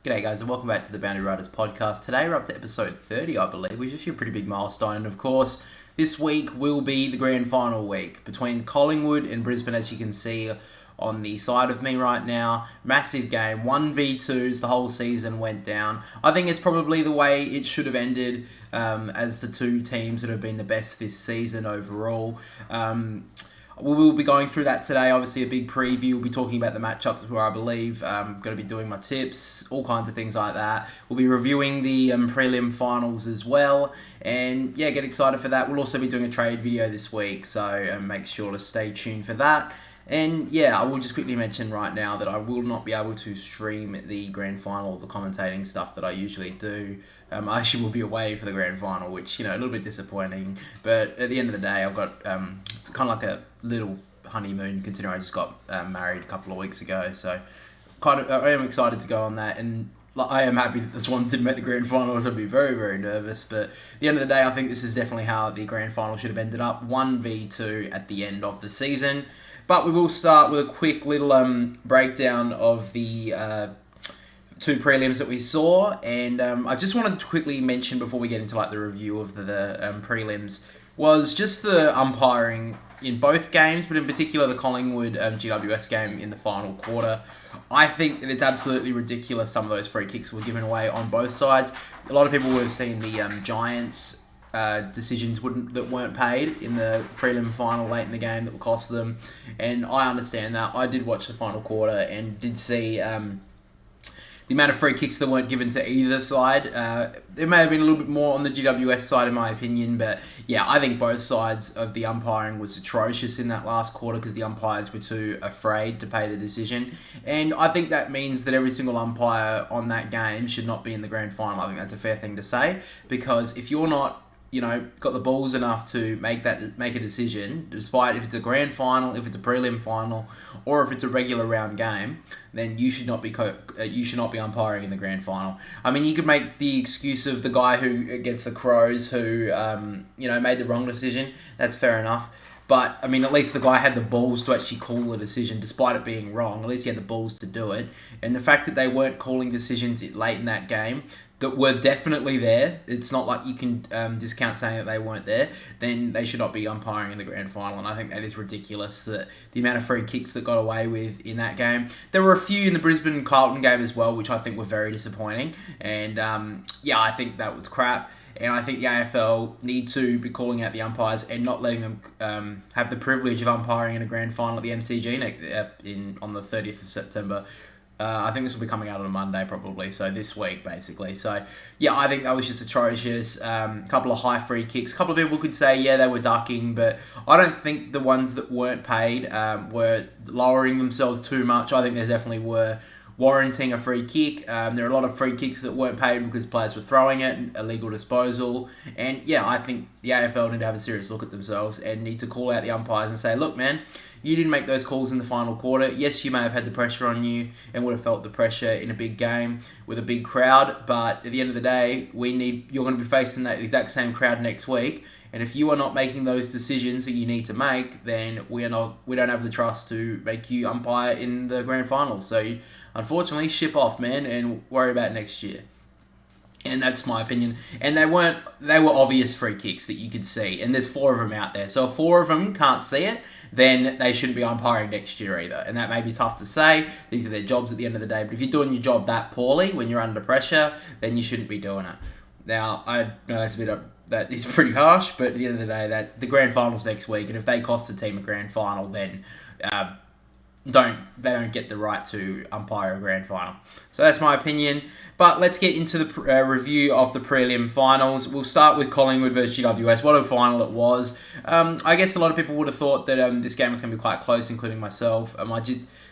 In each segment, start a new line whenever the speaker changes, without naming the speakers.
G'day guys and welcome back to the Boundary Riders Podcast. Today we're up to episode 30 I believe, which is actually a pretty big milestone. And of course, this week will be the Grand Final week between Collingwood and Brisbane, as you can see on the side of me right now. Massive game, 1v2s, the whole season went down. I think it's probably the way it should have ended as the two teams that have been the best this season overall. We will be going through that today. Obviously, a big preview. We'll be talking about the matchups where I believe I'm going to be doing my tips, all kinds of things like that. We'll be reviewing the prelim finals as well. And yeah, get excited for that. We'll also be doing a trade video this week, so make sure to stay tuned for that. And yeah, I will just quickly mention right now that I will not be able to stream the grand final, the commentating stuff that I usually do. I actually will be away for the grand final, which, a little bit disappointing. But at the end of the day, I've got, it's kind of like a little honeymoon, considering I just got married a couple of weeks ago. So I am excited to go on that. And I am happy that the Swans didn't make the grand final, so I'd be very, very nervous. But at the end of the day, I think this is definitely how the grand final should have ended up. 1v2 at the end of the season. But we will start with a quick little breakdown of the two prelims that we saw. And I just wanted to quickly mention before we get into the review of the prelims was just the umpiring in both games, but in particular the Collingwood GWS game in the final quarter. I think that it's absolutely ridiculous some of those free kicks were given away on both sides. A lot of people would have seen the Giants decisions that weren't paid in the prelim final late in the game that would cost them, and I understand that. I did watch the final quarter and did see the amount of free kicks that weren't given to either side. There may have been a little bit more on the GWS side in my opinion, but yeah, I think both sides of the umpiring was atrocious in that last quarter because the umpires were too afraid to pay the decision. And I think that means that every single umpire on that game should not be in the grand final. I think that's a fair thing to say, because if you're not got the balls enough to make a decision, despite if it's a grand final, if it's a prelim final, or if it's a regular round game, then you should not be umpiring in the grand final. I mean, you could make the excuse of the guy who against the Crows who made the wrong decision. That's fair enough. But, I mean, at least the guy had the balls to actually call the decision, despite it being wrong. At least he had the balls to do it. And the fact that they weren't calling decisions late in that game that were definitely there, it's not like you can discount saying that they weren't there, then they should not be umpiring in the grand final. And I think that is ridiculous, that the amount of free kicks that got away with in that game. There were a few in the Brisbane-Carlton game as well, which I think were very disappointing. And, I think that was crap. And I think the AFL need to be calling out the umpires and not letting them have the privilege of umpiring in a grand final at the MCG on the 30th of September. I think this will be coming out on a Monday probably, so this week basically. So yeah, I think that was just atrocious. Couple of high free kicks. A couple of people could say, yeah, they were ducking, but I don't think the ones that weren't paid were lowering themselves too much. I think there definitely were warranting a free kick. There are a lot of free kicks that weren't paid because players were throwing it, illegal disposal. And yeah, I think the AFL need to have a serious look at themselves and need to call out the umpires and say, look, man, you didn't make those calls in the final quarter. Yes, you may have had the pressure on you and would have felt the pressure in a big game with a big crowd, but at the end of the day, you're going to be facing that exact same crowd next week. And if you are not making those decisions that you need to make, then we don't have the trust to make you umpire in the grand final. So unfortunately, ship off, man, and worry about next year. And that's my opinion. And they were obvious free kicks that you could see. And there's 4 of them out there. So if 4 of them can't see it, then they shouldn't be umpiring next year either. And that may be tough to say. These are their jobs at the end of the day. But if you're doing your job that poorly when you're under pressure, then you shouldn't be doing it. Now, I know that is pretty harsh, but at the end of the day, that the grand final's next week. And if they cost a team a grand final, then they don't get the right to umpire a grand final. So that's my opinion. But let's get into the review of the prelim finals. We'll start with Collingwood versus GWS. What a final it was. I guess a lot of people would have thought that this game was going to be quite close, including myself.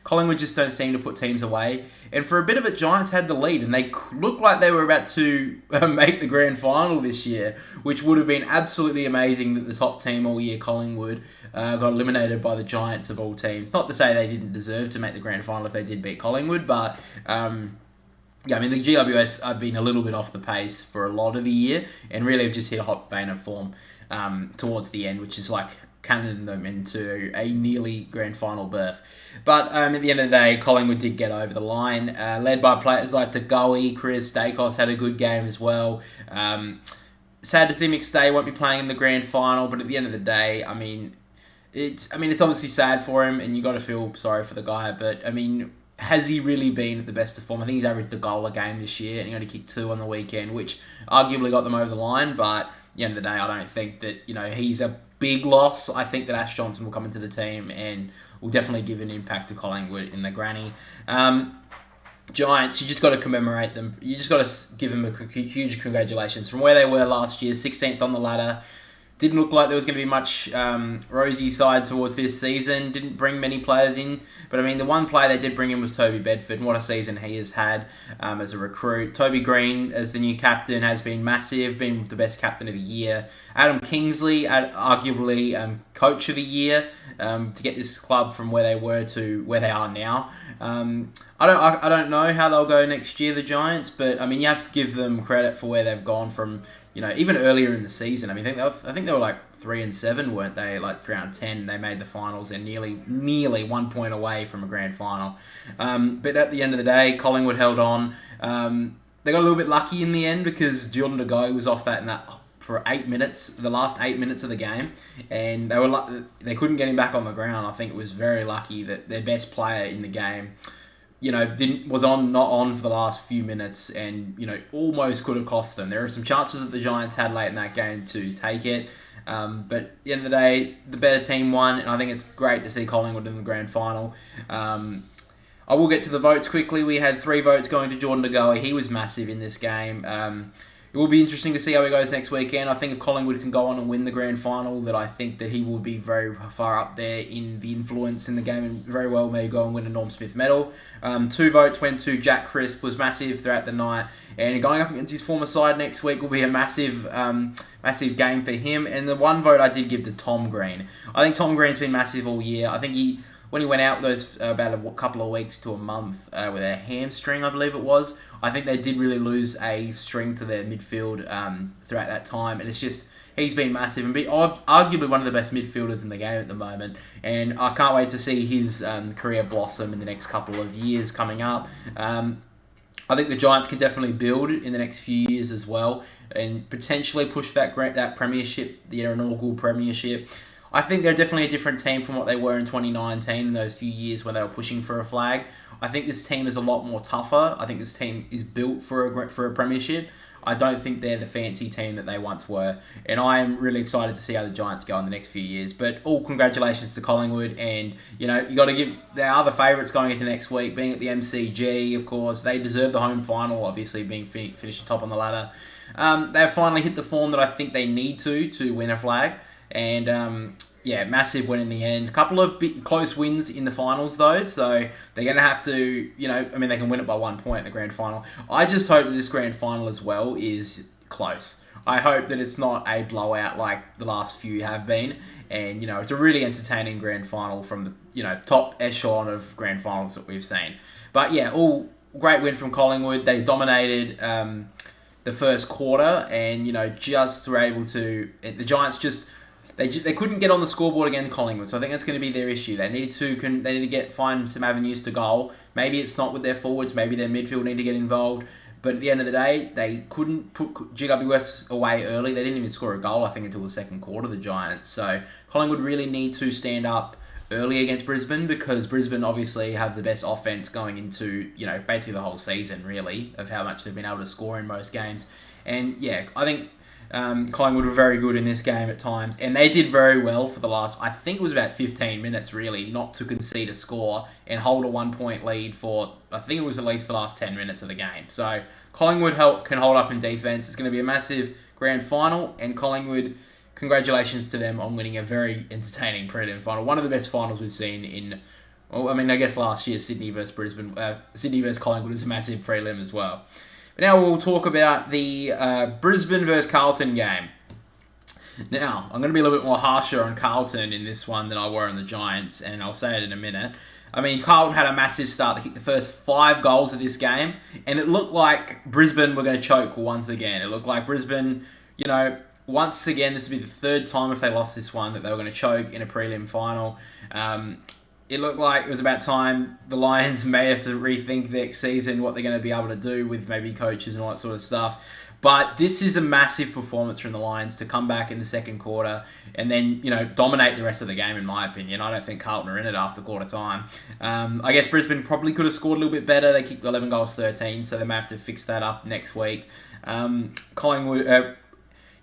Collingwood just don't seem to put teams away. And for a bit of it, Giants had the lead, and they looked like they were about to make the grand final this year, which would have been absolutely amazing that the top team all year, Collingwood, got eliminated by the Giants of all teams. Not to say they didn't deserve to make the grand final if they did beat Collingwood, but the GWS have been a little bit off the pace for a lot of the year and really have just hit a hot vein of form towards the end, which is cannon them into a nearly grand final berth. But at the end of the day, Collingwood did get over the line, led by players like Tagoe, Chris, Dacos had a good game as well. Sad to see McStay won't be playing in the grand final, but at the end of the day, it's obviously sad for him, and you got to feel sorry for the guy. But has he really been at the best of form? I think he's averaged a goal a game this year, and he only kicked 2 on the weekend, which arguably got them over the line. But at the end of the day, I don't think that he's a big loss. I think that Ash Johnson will come into the team and will definitely give an impact to Collingwood in the granny. Giants, you just got to commemorate them. You just got to give them a huge congratulations. From where they were last year, 16th on the ladder. Didn't look like there was going to be much rosy side towards this season. Didn't bring many players in. But, the one player they did bring in was Toby Bedford. And what a season he has had as a recruit. Toby Green, as the new captain, has been massive. Been the best captain of the year. Adam Kingsley, arguably coach of the year. To get this club from where they were to where they are now. I don't know how they'll go next year, the Giants. But, you have to give them credit for where they've gone from... even earlier in the season. I think they were like 3-7, weren't they? Like 3-10, they made the finals and nearly 1 point away from a grand final. But at the end of the day, Collingwood held on. They got a little bit lucky in the end because Jordan Tagoe was off that for 8 minutes, the last 8 minutes of the game, and they couldn't get him back on the ground. I think it was very lucky that their best player in the game was not on for the last few minutes and, almost could have cost them. There are some chances that the Giants had late in that game to take it. But at the end of the day, the better team won, and I think it's great to see Collingwood in the grand final. I will get to the votes quickly. We had 3 votes going to Jordan Tagoe. He was massive in this game. It will be interesting to see how he goes next weekend. I think if Collingwood can go on and win the grand final, that I think that he will be very far up there in the influence in the game and very well may go and win a Norm Smith medal. 2 votes went to Jack Crisp, was massive throughout the night. And going up against his former side next week will be a massive game for him. And the 1 vote I did give to Tom Green. I think Tom Green's been massive all year. I think when he went out those about a couple of weeks to a month with a hamstring, I believe it was, I think they did really lose a string to their midfield throughout that time. And it's just, he's been massive and arguably one of the best midfielders in the game at the moment. And I can't wait to see his career blossom in the next couple of years coming up. I think the Giants can definitely build in the next few years as well and potentially push that premiership, the inaugural premiership. I think they're definitely a different team from what they were in 2019 in those few years when they were pushing for a flag. I think this team is a lot more tougher. I think this team is built for a premiership. I don't think they're the fancy team that they once were. And I am really excited to see how the Giants go in the next few years. But all congratulations to Collingwood. And, you got to give their other favourites going into next week, being at the MCG, of course. They deserve the home final, obviously, being finished top on the ladder. They've finally hit the form that I think they need to win a flag. And, massive win in the end. A couple of close wins in the finals, though. So they're going to have to, they can win it by 1 point in the grand final. I just hope that this grand final as well is close. I hope that it's not a blowout like the last few have been. And, it's a really entertaining grand final from the, top echelon of grand finals that we've seen. But, all great win from Collingwood. They dominated the first quarter and, just were able to... The Giants just... They couldn't get on the scoreboard against Collingwood, so I think that's going to be their issue. They need to find some avenues to goal. Maybe it's not with their forwards, maybe their midfield need to get involved. But at the end of the day, they couldn't put GWS away early. They didn't even score a goal, I think, until the second quarter, the Giants. So Collingwood really need to stand up early against Brisbane because Brisbane obviously have the best offense going into, basically the whole season, really, of how much they've been able to score in most games. And, I think... Collingwood were very good in this game at times, and they did very well for the last, I think it was about 15 minutes really, not to concede a score and hold a 1 point lead for, I think it was at least the last 10 minutes of the game. So Collingwood can hold up in defence. It's going to be a massive grand final, and Collingwood, congratulations to them on winning a very entertaining prelim final. One of the best finals we've seen in, I guess last year Sydney versus Collingwood was a massive prelim as well. Now we'll talk about the Brisbane versus Carlton game. Now, I'm going to be a little bit more harsher on Carlton in this one than I were on the Giants, and I'll say it in a minute. Carlton had a massive start. They kicked the first 5 goals of this game, and it looked like Brisbane were going to choke once again. It looked like Brisbane, once again, this would be the third time if they lost this one that they were going to choke in a prelim final. It looked like it was about time the Lions may have to rethink next season what they're going to be able to do with maybe coaches and all that sort of stuff. But this is a massive performance from the Lions to come back in the second quarter and then, dominate the rest of the game, in my opinion. I don't think Carlton are in it after quarter time. I guess Brisbane probably could have scored a little bit better. They kicked 11 goals, 13, so they may have to fix that up next week. Collingwood,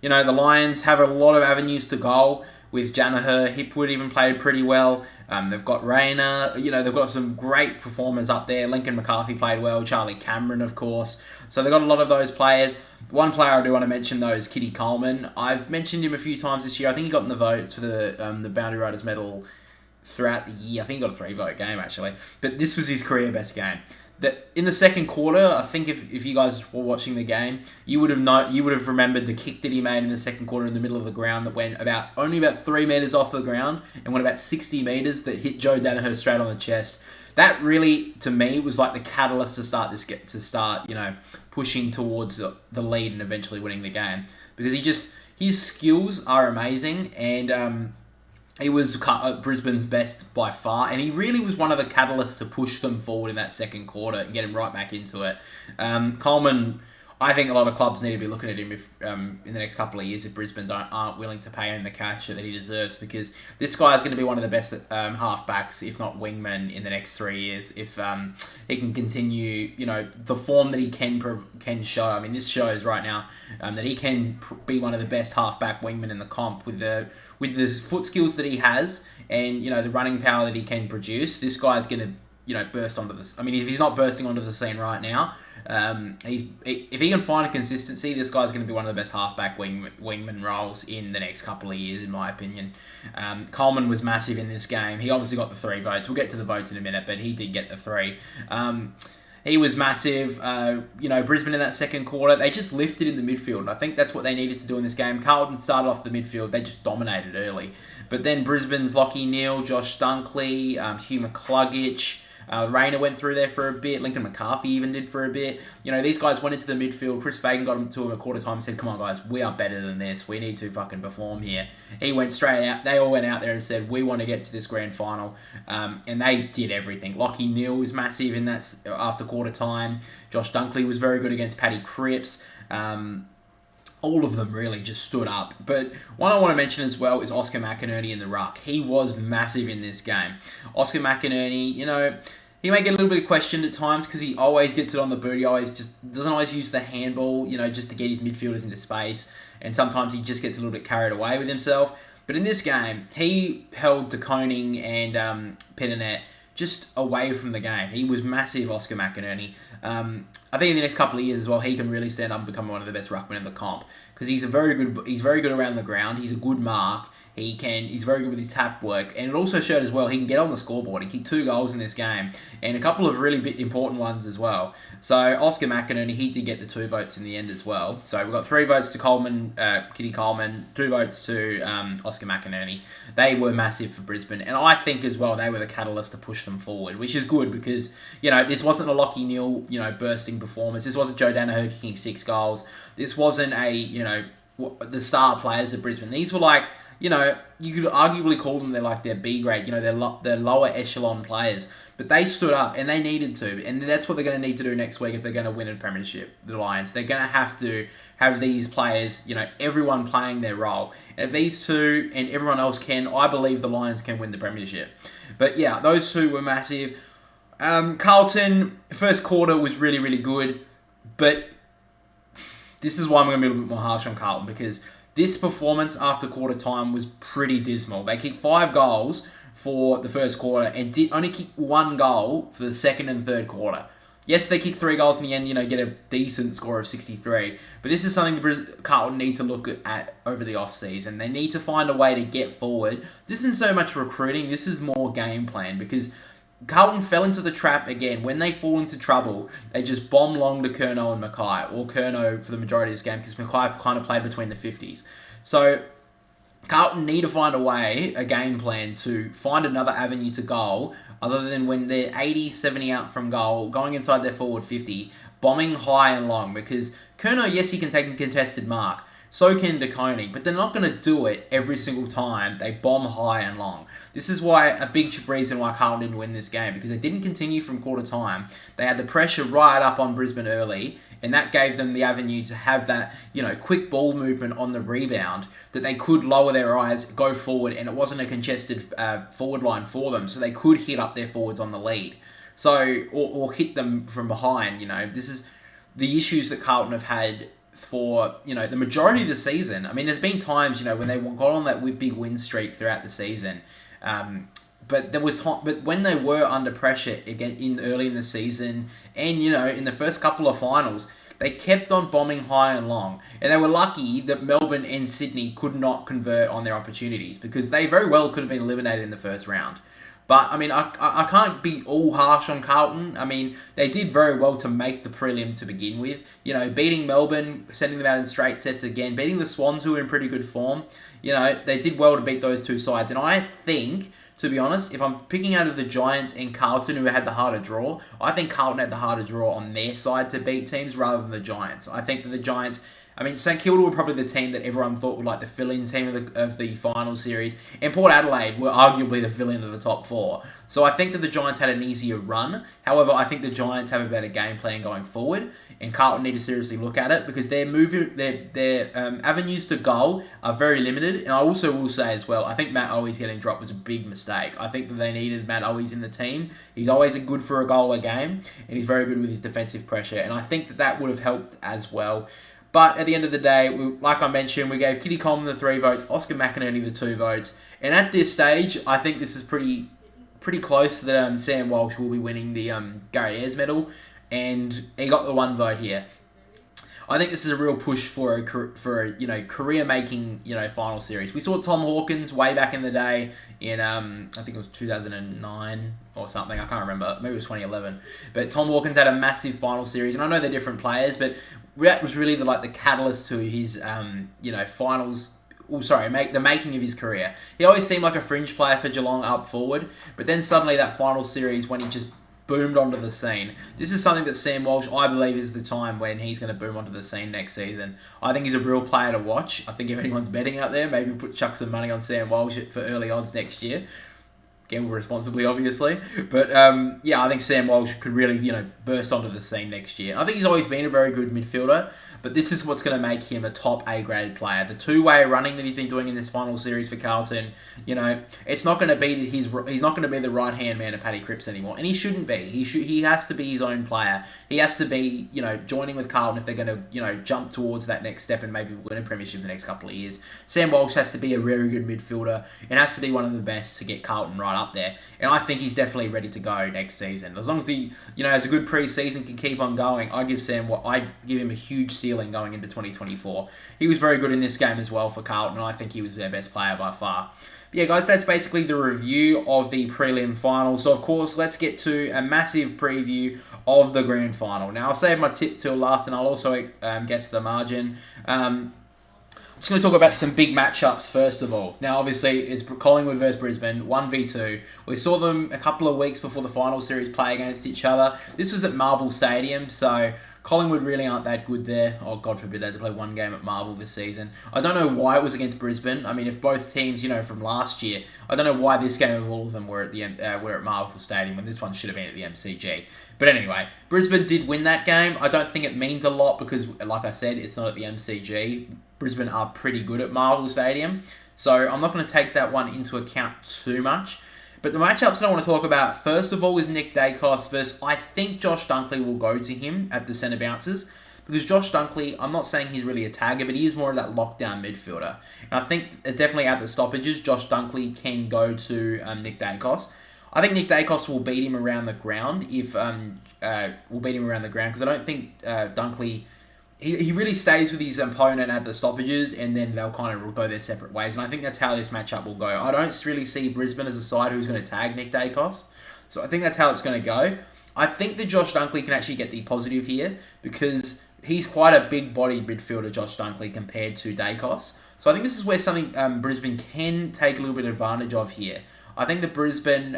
the Lions have a lot of avenues to goal with Janaher. Hipwood even played pretty well. They've got Rayner. They've got some great performers up there. Lincoln McCarthy played well. Charlie Cameron, of course. So they've got a lot of those players. One player I do want to mention, though, is Kitty Coleman. I've mentioned him a few times this year. I think he got in the votes for the Boundary Riders medal throughout the year. I think he got a 3-vote game, actually. But this was his career best game. In the second quarter, I think if you guys were watching the game, you would have remembered the kick that he made in the second quarter in the middle of the ground that went only about 3 meters off the ground and went about 60 meters that hit Joe Danaher straight on the chest. That really, to me, was like the catalyst to start pushing towards the lead and eventually winning the game, because his skills are amazing, and he was Brisbane's best by far, and he really was one of the catalysts to push them forward in that second quarter and get him right back into it. Coleman, I think a lot of clubs need to be looking at him in the next couple of years if Brisbane aren't willing to pay him the cash that he deserves, because this guy is going to be one of the best halfbacks, if not wingmen, in the next 3 years if he can continue the form that he can show. I mean, this shows right now that he can be one of the best halfback wingmen in the comp with the foot skills that he has and the running power that he can produce. This guy's going to burst onto this. I mean, if he's not bursting onto the scene right now, if he can find a consistency, this guy's going to be one of the best halfback wingman roles in the next couple of years, in my opinion. Coleman was massive in this game. He obviously got the 3 votes. We'll get to the votes in a minute, but he did get the 3. He was massive. Brisbane in that second quarter, they just lifted in the midfield, and I think that's what they needed to do in this game. Carlton started off the midfield. They just dominated early. But then Brisbane's Lachie Neale, Josh Dunkley, Hugh McCluggage, Rayner went through there for a bit. Lincoln McCarthy even did for a bit. These guys went into the midfield. Chris Fagan got him to him at quarter time and said, "Come on, guys, we are better than this. We need to fucking perform here." He went straight out. They all went out there and said, "We want to get to this grand final." And they did everything. Lachie Neale was massive in that after quarter time. Josh Dunkley was very good against Paddy Cripps. All of them really just stood up. But one I want to mention as well is Oscar McInerney in the ruck. He was massive in this game. Oscar McInerney, he may get a little bit questioned at times because he always gets it on the boot. He always just doesn't always use the handball, just to get his midfielders into space. And sometimes he just gets a little bit carried away with himself. But in this game, he held De Koning and Pettinet just away from the game. He was massive, Oscar McInerney. I think in the next couple of years as well, he can really stand up and become one of the best ruckmen in the comp, because he's very good around the ground. He's a good mark. He's very good with his tap work, and it also showed as well he can get on the scoreboard. He kicked 2 goals in this game, and a couple of really important ones as well. So Oscar McInerney, he did get the 2 votes in the end as well. So we've got 3 votes to Kitty Coleman, 2 votes to Oscar McInerney. They were massive for Brisbane, and I think as well they were the catalyst to push them forward, which is good because this wasn't a Lachie Neale bursting performance. This wasn't Joe Danaher kicking 6 goals. This wasn't the star players of Brisbane. These were like, you could arguably call them their B grade, they're lower echelon players. But they stood up and they needed to. And that's what they're going to need to do next week if they're going to win a premiership, the Lions. They're going to have these players, everyone playing their role. And if these 2 and everyone else can, I believe the Lions can win the premiership. But yeah, those 2 were massive. Carlton, first quarter was really, really good. But this is why I'm going to be a little bit more harsh on Carlton, because this performance after quarter time was pretty dismal. They kicked 5 goals for the first quarter and did only kick 1 goal for the second and third quarter. Yes, they kicked 3 goals in the end, get a decent score of 63. But this is something Carlton need to look at over the off-season. They need to find a way to get forward. This isn't so much recruiting, this is more game plan, because Carlton fell into the trap again. When they fall into trouble, they just bomb long to Curnow and Mackay, or Curnow for the majority of this game, because Mackay kind of played between the 50s. So Carlton need to find a game plan to find another avenue to goal, other than when they're 80, 70 out from goal, going inside their forward 50, bombing high and long, because Curnow, yes, he can take a contested mark, So can De Koning, but they're not going to do it every single time they bomb high and long. This is why a big reason why Carlton didn't win this game, because they didn't continue from quarter time. They had the pressure right up on Brisbane early, and that gave them the avenue to have that, quick ball movement on the rebound that they could lower their eyes, go forward, and it wasn't a congested forward line for them, so they could hit up their forwards on the lead. So, or hit them from behind, This is the issues that Carlton have had for, the majority of the season. I mean, there's been times, when they got on that big win streak throughout the season. But when they were under pressure again early in the season, and in the first couple of finals, they kept on bombing high and long, and they were lucky that Melbourne and Sydney could not convert on their opportunities, because they very well could have been eliminated in the first round. But, I mean, I can't be all harsh on Carlton. I mean, they did very well to make the prelim to begin with. Beating Melbourne, sending them out in straight sets again, beating the Swans, who were in pretty good form. They did well to beat those two sides. And I think, to be honest, if I'm picking out of the Giants and Carlton, who had the harder draw, I think Carlton had the harder draw on their side to beat teams rather than the Giants. I think that the Giants... I mean, St Kilda were probably the team that everyone thought would like the fill-in team of the final series, and Port Adelaide were arguably the fill-in of the top four. So I think that the Giants had an easier run. However, I think the Giants have a better game plan going forward, and Carlton need to seriously look at it, because their avenues to goal are very limited. And I also will say as well, I think Matt Owies getting dropped was a big mistake. I think that they needed Matt Owies in the team. He's always good for a goal a game, and he's very good with his defensive pressure, and I think that would have helped as well. But at the end of the day, like I mentioned, we gave Kitty Coleman the 3 votes, Oscar McInerney the 2 votes. And at this stage, I think this is pretty close that Sam Walsh will be winning the Gary Ayres medal. And he got the 1 vote here. I think this is a real push for a career-making final series. We saw Tom Hawkins way back in the day in I think it was 2009 or something. I can't remember. Maybe it was 2011. But Tom Hawkins had a massive final series, and I know they're different players, but that was really the catalyst to his finals. The making of his career. He always seemed like a fringe player for Geelong up forward, but then suddenly that final series when he just boomed onto the scene. This is something that Sam Walsh, I believe, is the time when he's going to boom onto the scene next season. I think he's a real player to watch. I think if anyone's betting out there, maybe chuck some money on Sam Walsh for early odds next year. Gamble responsibly, obviously. But, I think Sam Walsh could really, burst onto the scene next year. I think he's always been a very good midfielder, but this is what's going to make him a top A-grade player. The two-way running that he's been doing in this final series for Carlton, it's not going to be that he's not going to be the right-hand man of Paddy Cripps anymore, and he shouldn't be. He has to be his own player. He has to be, joining with Carlton if they're going to, jump towards that next step and maybe win a premiership in the next couple of years. Sam Walsh has to be a very good midfielder and has to be one of the best to get Carlton right up there. And I think he's definitely ready to go next season. As long as he, has a good pre-season, can keep on going, I give him a huge ceiling going into 2024. He was very good in this game as well for Carlton, and I think he was their best player by far. But yeah, guys, that's basically the review of the prelim final. So, of course, let's get to a massive preview of the grand final. Now, I'll save my tip till last, and I'll also guess the margin. I'm just going to talk about some big matchups first of all. Now, obviously, it's Collingwood versus Brisbane, 1v2. We saw them a couple of weeks before the final series play against each other. This was at Marvel Stadium, so Collingwood really aren't that good there. Oh, God forbid they had to play one game at Marvel this season. I don't know why it was against Brisbane. I mean, if both teams, from last year, I don't know why this game of all of them were at Marvel Stadium when this one should have been at the MCG. But anyway, Brisbane did win that game. I don't think it means a lot because, like I said, it's not at the MCG. Brisbane are pretty good at Marvel Stadium, so I'm not going to take that one into account too much. But the matchups that I want to talk about, first of all, is Nick Dacos versus, I think Josh Dunkley will go to him at the centre bounces. Because Josh Dunkley, I'm not saying he's really a tagger, but he is more of that lockdown midfielder. And I think definitely at the stoppages, Josh Dunkley can go to Nick Dacos. I think Nick Dacos will beat him around the ground because I don't think Dunkley... He really stays with his opponent at the stoppages, and then they'll kind of go their separate ways. And I think that's how this matchup will go. I don't really see Brisbane as a side who's going to tag Nick Dacos. So I think that's how it's going to go. I think that Josh Dunkley can actually get the positive here because he's quite a big-bodied midfielder, Josh Dunkley, compared to Dacos. So I think this is where something Brisbane can take a little bit of advantage of here. I think that Brisbane,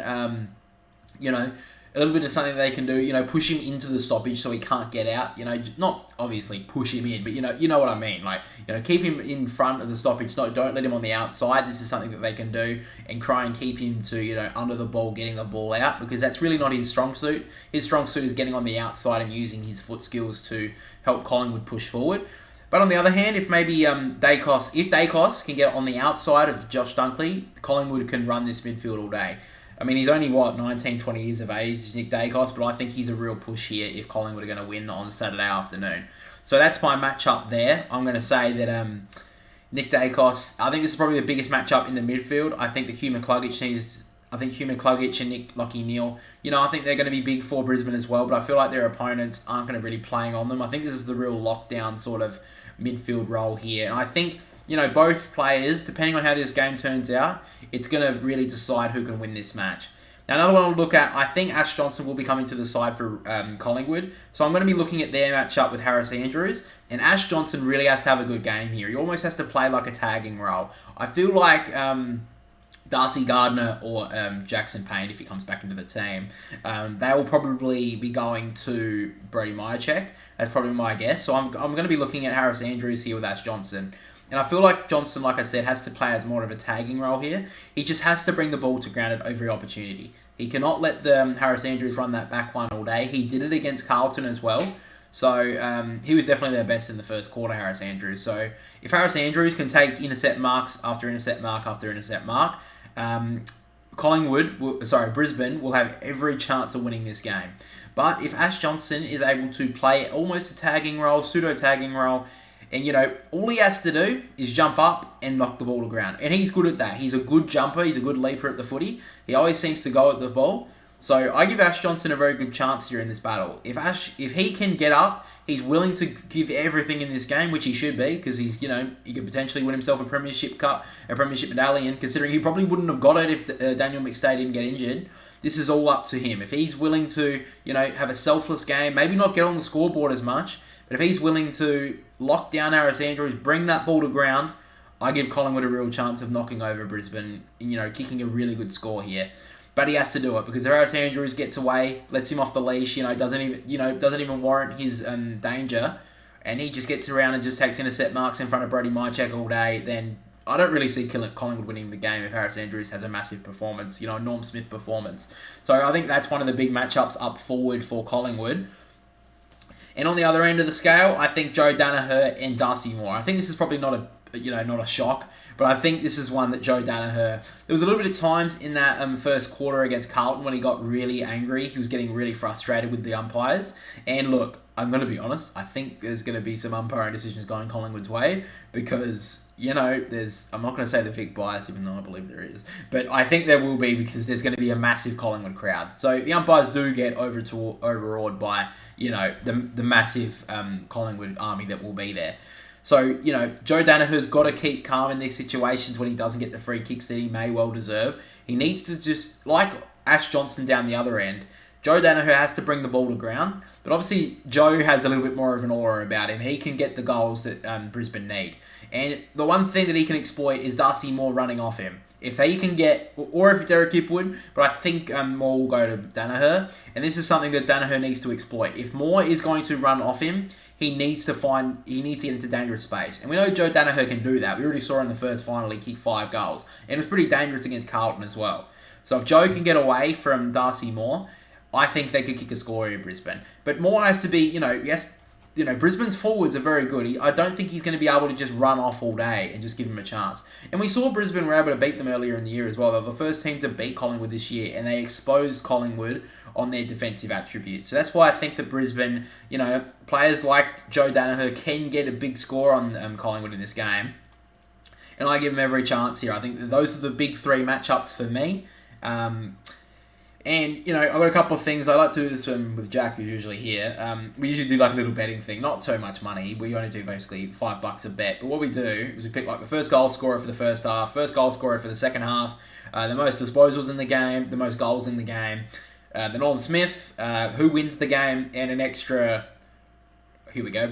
a little bit of something they can do, push him into the stoppage so he can't get out, not obviously push him in, but you know what I mean, like, keep him in front of the stoppage, don't let him on the outside. This is something that they can do and try and keep him to, under the ball, getting the ball out, because that's really not his strong suit. His strong suit is getting on the outside and using his foot skills to help Collingwood push forward. But on the other hand, if maybe Dacos can get on the outside of Josh Dunkley, Collingwood can run this midfield all day. I mean, he's only, 19, 20 years of age, Nick Dacos, but I think he's a real push here if Collingwood are going to win on Saturday afternoon. So that's my matchup there. I'm going to say that Nick Dacos, I think this is probably the biggest matchup in the midfield. I think Hugh McCluggage and Nick Lockie Neal, I think they're going to be big for Brisbane as well, but I feel like their opponents aren't going to really playing on them. I think this is the real lockdown sort of midfield role here. And I think, both players, depending on how this game turns out, it's going to really decide who can win this match. Now, another one we'll look at, I think Ash Johnson will be coming to the side for Collingwood. So I'm going to be looking at their matchup with Harris Andrews. And Ash Johnson really has to have a good game here. He almost has to play like a tagging role. I feel like Darcy Gardner or Jackson Payne, if he comes back into the team, they will probably be going to Brody Myercheck. That's probably my guess. So I'm going to be looking at Harris Andrews here with Ash Johnson. And I feel like Johnson, like I said, has to play as more of a tagging role here. He just has to bring the ball to ground at every opportunity. He cannot let the Harris Andrews run that back line all day. He did it against Carlton as well. So he was definitely their best in the first quarter, Harris Andrews. So if Harris Andrews can take intercept marks after intercept mark after intercept mark, Brisbane will have every chance of winning this game. But if Ash Johnson is able to play almost a tagging role, pseudo-tagging role, and, all he has to do is jump up and knock the ball to ground. And he's good at that. He's a good jumper. He's a good leaper at the footy. He always seems to go at the ball. So I give Ash Johnson a very good chance here in this battle. If he can get up, he's willing to give everything in this game, which he should be, because he's, he could potentially win himself a premiership medallion, considering he probably wouldn't have got it if Daniel McStay didn't get injured. This is all up to him. If he's willing to, have a selfless game, maybe not get on the scoreboard as much, but if he's willing to lock down Harris Andrews, bring that ball to ground, I give Collingwood a real chance of knocking over Brisbane, kicking a really good score here. But he has to do it, because if Harris Andrews gets away, lets him off the leash, doesn't even warrant his danger, and he just gets around and just takes intercept marks in front of Brody Myercheck all day, then I don't really see Collingwood winning the game if Harris Andrews has a massive performance, a Norm Smith performance. So I think that's one of the big matchups up forward for Collingwood. And on the other end of the scale, I think Joe Danaher and Darcy Moore. I think this is probably not a shock, but I think this is one that Joe Danaher... There was a little bit of times in that first quarter against Carlton when he got really angry. He was getting really frustrated with the umpires. And look, I'm going to be honest, I think there's going to be some umpiring decisions going Collingwood's way, because, I'm not going to say the big bias, even though I believe there is, but I think there will be, because there's going to be a massive Collingwood crowd. So the umpires do get overawed by, the massive Collingwood army that will be there. So, Joe Danaher's got to keep calm in these situations when he doesn't get the free kicks that he may well deserve. He needs to just, like Ash Johnson down the other end, Joe Danaher has to bring the ball to ground, but obviously Joe has a little bit more of an aura about him. He can get the goals that Brisbane need. And the one thing that he can exploit is Darcy Moore running off him. If they can get, or if Derek Gipp would, but I think Moore will go to Danaher, and this is something that Danaher needs to exploit. If Moore is going to run off him, he needs to get into dangerous space. And we know Joe Danaher can do that. We already saw in the first final he kicked 5 goals. And it was pretty dangerous against Carlton as well. So if Joe can get away from Darcy Moore, I think they could kick a score in Brisbane. But Moore has to be, yes, Brisbane's forwards are very good. I don't think he's going to be able to just run off all day and just give him a chance. And we saw Brisbane were able to beat them earlier in the year as well. They were the first team to beat Collingwood this year, and they exposed Collingwood on their defensive attributes. So that's why I think that Brisbane, players like Joe Danaher can get a big score on Collingwood in this game. And I give them every chance here. I think that those are the big 3 matchups for me. And, I've got a couple of things. I like to do this with Jack, who's usually here. We usually do like a little betting thing. Not so much money. We only do basically $5 a bet. But what we do is we pick like the first goal scorer for the first half, first goal scorer for the second half, the most disposals in the game, the most goals in the game, the Norm Smith, who wins the game, and an extra here we go.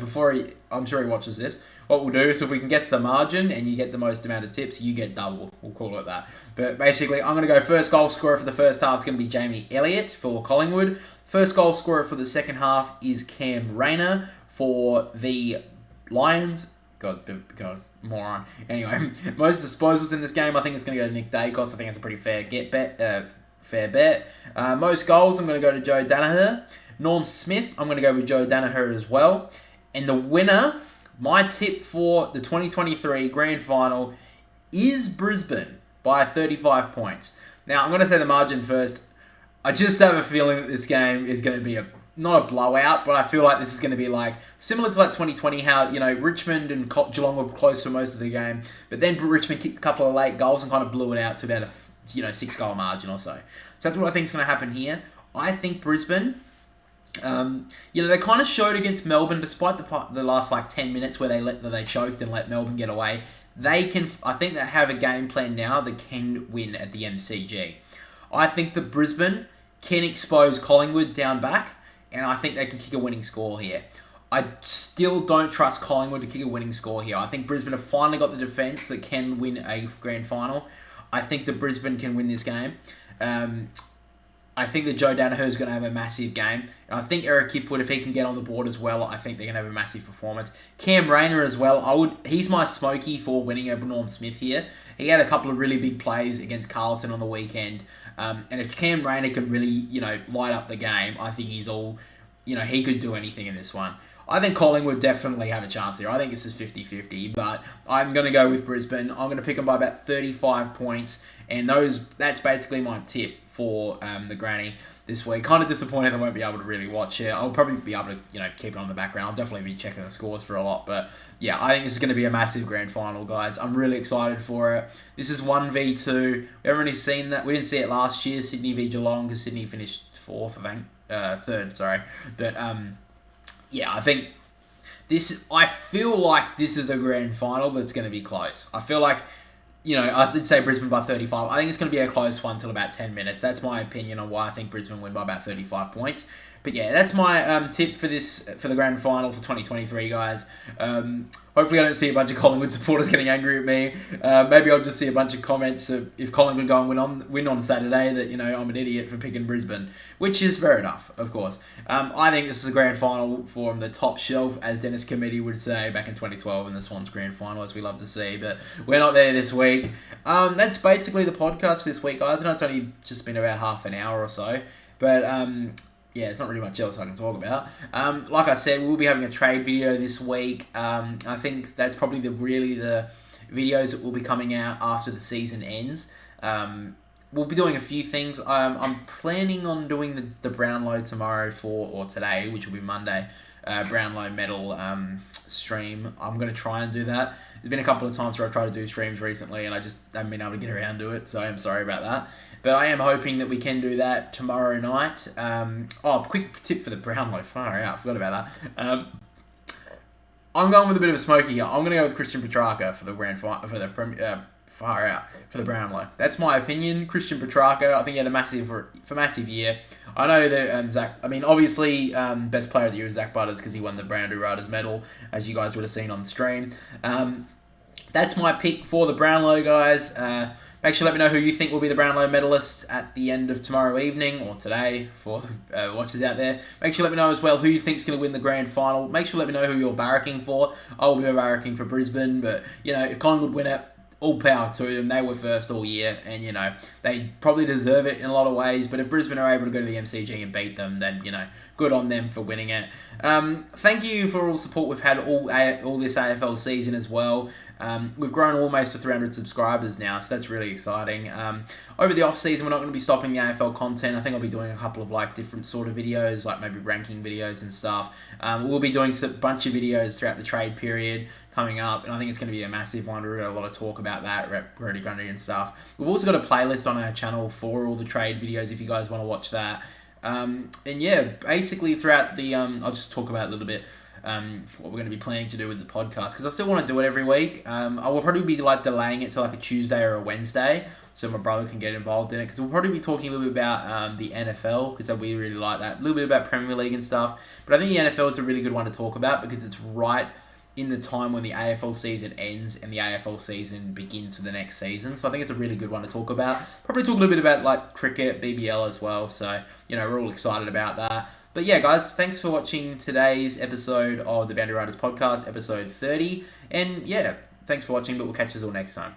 I'm sure he watches this. What we'll do is if we can guess the margin and you get the most amount of tips, you get double. We'll call it that. But basically, I'm going to go first goal scorer for the first half is going to be Jamie Elliott for Collingwood. First goal scorer for the second half is Cam Rayner for the Lions. God, moron. Anyway, most disposals in this game, I think it's going to go to Nick Dacos. I think it's a pretty fair bet. Most goals, I'm going to go to Joe Danaher. Norm Smith, I'm going to go with Joe Danaher as well. And the winner, my tip for the 2023 Grand Final is Brisbane by 35 points. Now, I'm going to say the margin first. I just have a feeling that this game is going to be not a blowout, but I feel like this is going to be like similar to like 2020, how, Richmond and Geelong were close for most of the game, but then Richmond kicked a couple of late goals and kind of blew it out to about a 6-goal margin or so. So that's what I think is going to happen here. I think Brisbane, they kind of showed against Melbourne, despite the last like 10 minutes where they choked and let Melbourne get away. I think they have a game plan now that can win at the MCG. I think that Brisbane can expose Collingwood down back, and I think they can kick a winning score here. I still don't trust Collingwood to kick a winning score here. I think Brisbane have finally got the defence that can win a grand final. I think that Brisbane can win this game. I think that Joe Danaher is going to have a massive game. And I think Eric Kipwood, if he can get on the board as well, I think they're going to have a massive performance. Cam Rayner as well. He's my smoky for winning over Norm Smith here. He had a couple of really big plays against Carlton on the weekend. And if Cam Rayner can really, light up the game, I think he's all, he could do anything in this one. I think Collingwood definitely have a chance here. I think this is 50-50, but I'm going to go with Brisbane. I'm going to pick them by about 35 points, and that's basically my tip for the granny this week. Kind of disappointed I won't be able to really watch it. I'll probably be able to, keep it on the background. I'll definitely be checking the scores for a lot, but yeah, I think this is going to be a massive grand final, guys. I'm really excited for it. This is 1v2. We haven't really seen that. We didn't see it last year, Sydney v Geelong, because Sydney finished fourth, I think. Third, sorry. But, yeah, I feel like this is the grand final, but it's going to be close. I feel like, I did say Brisbane by 35. I think it's going to be a close one till about 10 minutes. That's my opinion on why I think Brisbane win by about 35 points. But yeah, that's my tip for the grand final for 2023, guys. Hopefully I don't see a bunch of Collingwood supporters getting angry at me. Maybe I'll just see a bunch of comments of if Collingwood go and win on Saturday that, I'm an idiot for picking Brisbane, which is fair enough, of course. I think this is a grand final from the top shelf, as Dennis Committee would say back in 2012 in the Swans grand final, as we love to see, but we're not there this week. That's basically the podcast for this week, guys. I know it's only just been about half an hour or so, but yeah, it's not really much else I can talk about. Like I said, we'll be having a trade video this week. I think that's probably the videos that will be coming out after the season ends. We'll be doing a few things. I'm planning on doing the Brownlow tomorrow or today, which will be Monday, Brownlow medal stream. I'm going to try and do that. There's been a couple of times where I've tried to do streams recently and I just haven't been able to get around to it, so I'm sorry about that. But I am hoping that we can do that tomorrow night. Quick tip for the Brownlow. Far out, I forgot about that. I'm going with a bit of a smoky here. I'm going to go with Christian Petrarca for the grand final, for the Brownlow. That's my opinion. Christian Petrarca, I think he had a massive year. I know that obviously, best player of the year is Zach Butters because he won the Boundary Riders medal, as you guys would have seen on the stream. That's my pick for the Brownlow, guys. Make sure to let me know who you think will be the Brownlow medalists at the end of tomorrow evening or today for watchers out there. Make sure to let me know as well who you think is going to win the grand final. Make sure to let me know who you're barracking for. I'll be barracking for Brisbane, but if Collingwood win it, all power to them. They were first all year, and they probably deserve it in a lot of ways. But if Brisbane are able to go to the MCG and beat them, then good on them for winning it. Thank you for all the support we've had all this AFL season as well. We've grown almost to 300 subscribers now, so that's really exciting. Over the off season, we're not going to be stopping the AFL content. I think I'll be doing a couple of different sort of videos, like maybe ranking videos and stuff. We'll be doing a bunch of videos throughout the trade period coming up, and I think it's going to be a massive one. We're going to have a lot of talk about that, Brody Grundy and stuff. We've also got a playlist on our channel for all the trade videos if you guys want to watch that. And yeah, basically throughout the, I'll just talk about a little bit what we're going to be planning to do with the podcast, because I still want to do it every week. I will probably be delaying it to a Tuesday or a Wednesday, so my brother can get involved in it, because we'll probably be talking a little bit about the NFL, because we really like that, a little bit about Premier League and stuff. But I think the NFL is a really good one to talk about, because it's right in the time when the AFL season ends and the AFL season begins for the next season. So I think it's a really good one to talk about. Probably talk a little bit about like cricket, BBL as well. So, we're all excited about that. But yeah, guys, thanks for watching today's episode of the Boundary Riders Podcast, episode 30. And yeah, thanks for watching, but we'll catch you all next time.